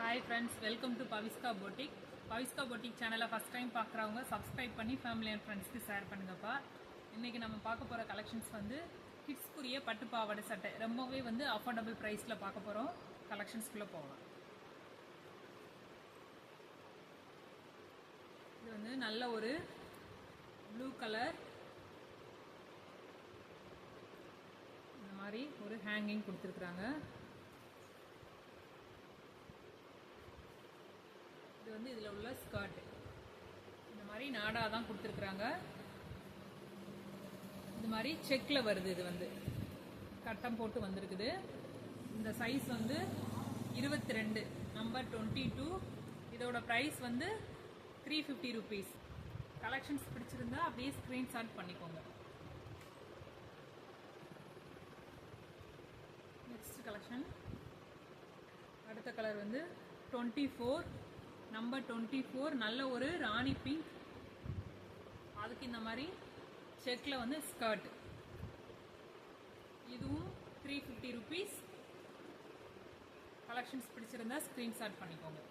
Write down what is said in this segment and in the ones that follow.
Hi friends, welcome to Paviska Boutique. Paviska Boutique channel first time பார்க்குறவங்க subscribe பண்ணி family and friends க்கு share பண்ணுங்கப்பா. இன்னைக்கு நம்ம பார்க்க போற கலெக்ஷன்ஸ் வந்து கிட்ஸ் குரிய பட்டு பாவாடை சட்டை ரொம்பவே வந்து அஃபோர்டபிள் பிரைஸ்ல பார்க்க போறோம். கலெக்ஷன்ஸ்க்குள்ள போகலாம். இது வந்து நல்ல ஒரு ப்ளூ கலர் இந்த மாதிரி ஒரு ஹேங்கிங் கொடுத்துருக்காங்க. இது வந்து இதில் உள்ள ஸ்கர்ட் இந்த மாதிரி நாடா தான் கொடுத்துருக்குறாங்க. இந்த மாதிரி செக்கில் வருது. இது வந்து கட்டம் போட்டு வந்திருக்குது. இந்த சைஸ் வந்து 22 நம்பர் 22. இதோட ப்ரைஸ் வந்து 350 rupees. கலெக்ஷன்ஸ் பிடிச்சிருந்தா அப்படியே ஸ்க்ரீன்ஷாட் பண்ணிக்கோங்க. நெக்ஸ்ட் கலெக்ஷன் அடுத்த கலர் வந்து 24 நம்பர் 24. நல்ல ஒரு ராணி பிங்க். அதுக்கு இந்த மாதிரி செக்ல வந்து ஸ்கர்ட். இதுவும் 350 rupees. கலெக்ஷன்ஸ் பிடிச்சிருந்தா ஸ்கிரீன்ஷாட் பண்ணிக்கோங்க.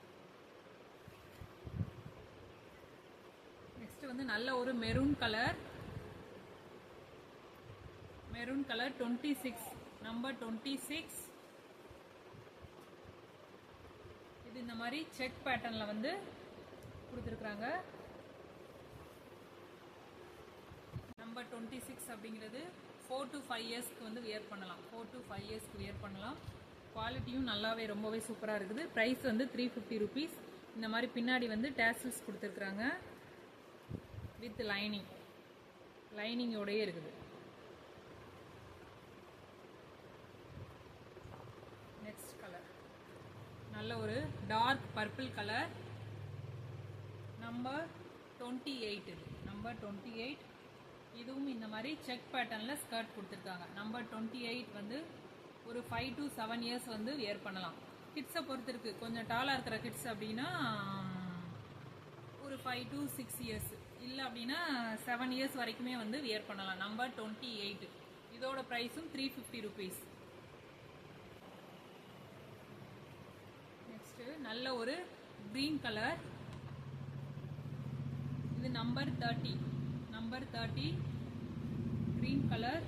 நெக்ஸ்ட் வந்து நல்ல ஒரு maroon colour. Maroon colour 26 number 26. இது இந்த மாதிரி செக் பேட்டர்ன்ல வந்து கொடுத்துருக்காங்க. நம்பர் 26 அப்படிங்கிறது 4 to 5 இயர்ஸ்க்கு வந்து வியர் பண்ணலாம். 4 to 5 இயர்ஸ்க்கு வியர் பண்ணலாம். குவாலிட்டியும் நல்லாவே ரொம்பவே சூப்பராக இருக்குது. ப்ரைஸ் வந்து 350 rupees. இந்த மாதிரி பின்னாடி வந்து டேசல்ஸ் கொடுத்துருக்குறாங்க வித் லைனிங்கோடயே இருக்குது. நெக்ஸ்ட் கலர் நல்ல ஒரு டார்க் பர்பிள் கலர். நம்பர் 28. இது நம்பர் 28. இதுவும் இந்த மாதிரி செக் பேட்டர்ன்ல ஸ்கர்ட் கொடுத்துருக்காங்க. நம்பர் 28 வந்து ஒரு 5 to 7 இயர்ஸ் வந்து வியர் பண்ணலாம். கிட்ஸை பொறுத்து இருக்கு. கொஞ்சம் டாலா இருக்கிற கிட்ஸ் அப்படின்னா ஒரு 5 to 6 இயர்ஸ், இல்லை அப்படின்னா 7 இயர்ஸ் வரைக்குமே வந்து வியர் பண்ணலாம். நம்பர் 28. இதோட ப்ரைஸும் 350 rupees. நெக்ஸ்ட் நல்ல ஒரு கிரீன் கலர். இது நம்பர் 30 நம்பர் 30 கிரீன் கலர்.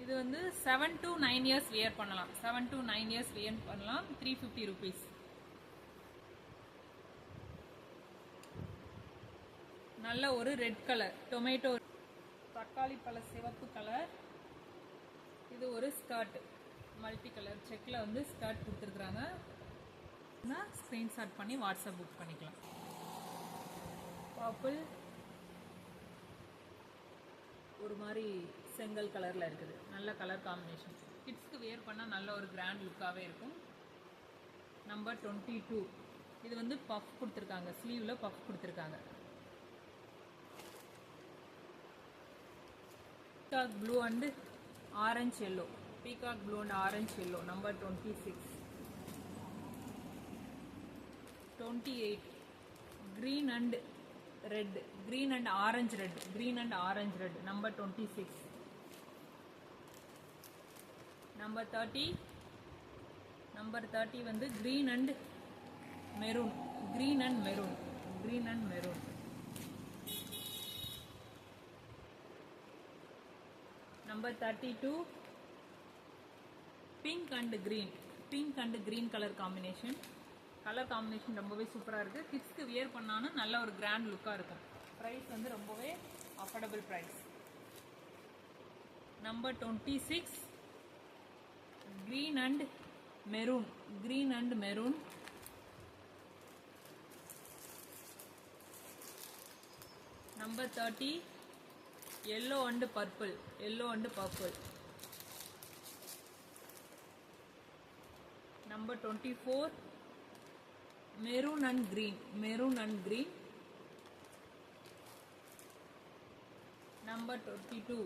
இது வந்து 7 to 9 இயர்ஸ் வியர் பண்ணலாம். 7 to 9 இயர்ஸ் வியர் பண்ணலாம். 350 rupees. நல்ல ஒரு ரெட் கலர் டொமேட்டோ தக்காளி பழ சிவப்பு கலர். இது ஒரு ஸ்கர்ட் மல்டி கலர் செக்ல வந்து ஸ்கர்ட் கொடுத்துருக்குறாங்க. ஸ்கிரீன்ஷாட் பண்ணி வாட்ஸ்அப் புக் பண்ணிக்கலாம். பர்பிள் ஒரு மாதிரி செங்கல் கலர்ல இருக்குது. நல்ல கலர் காம்பினேஷன். கிட்ஸ்க்கு வியர் பண்ணால் நல்ல ஒரு கிராண்ட் லுக்காகவே இருக்கும். நம்பர் 22. இது வந்து பஃப் கொடுத்துருக்காங்க. ஸ்லீவ்ல பஃப் கொடுத்துருக்காங்க. Peacock blue and orange yellow. Peacock blue and orange yellow. Number 26. 28 green and red. green and orange red. green and orange red. Number 26. Number 30. Number 30 வந்து green and maroon. green and maroon. green and maroon. Number 32. pink and green. pink and green color combination. Colour combination ரொம்பவே சூப்பராக இருக்குது. கிட்ஸ்க்கு wear பண்ணாலும் நல்ல ஒரு grand லுக்காக இருக்கும். Price வந்து ரொம்பவே affordable price. Number 26 green and maroon. green and maroon. Number 30 yellow and purple. yellow and purple. Number 24 maroon and green. maroon and green. Number 22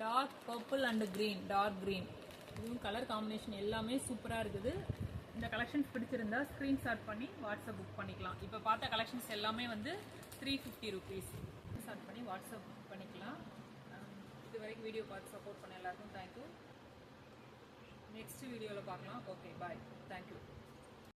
dark purple and green. dark green. இதுவும் colour combination எல்லாமே சூப்பராக இருக்குது. இந்த collections பிடிச்சிருந்தா screenshot பண்ணி WhatsApp book பண்ணிக்கலாம். இப்போ பார்த்த கலெக்ஷன்ஸ் எல்லாமே வந்து 350 rupees. ஸ்க்ரீன்ஷாட் பண்ணி வாட்ஸ்அப் புக் பண்ணிக்கலாம். இது வரைக்கும் வீடியோ பார்த்து சப்போர்ட் பண்ண எல்லாருக்கும் தேங்க்யூ. next நெக்ஸ்ட் வீடியோவில் பார்க்கலாம். Okay bye, thanks.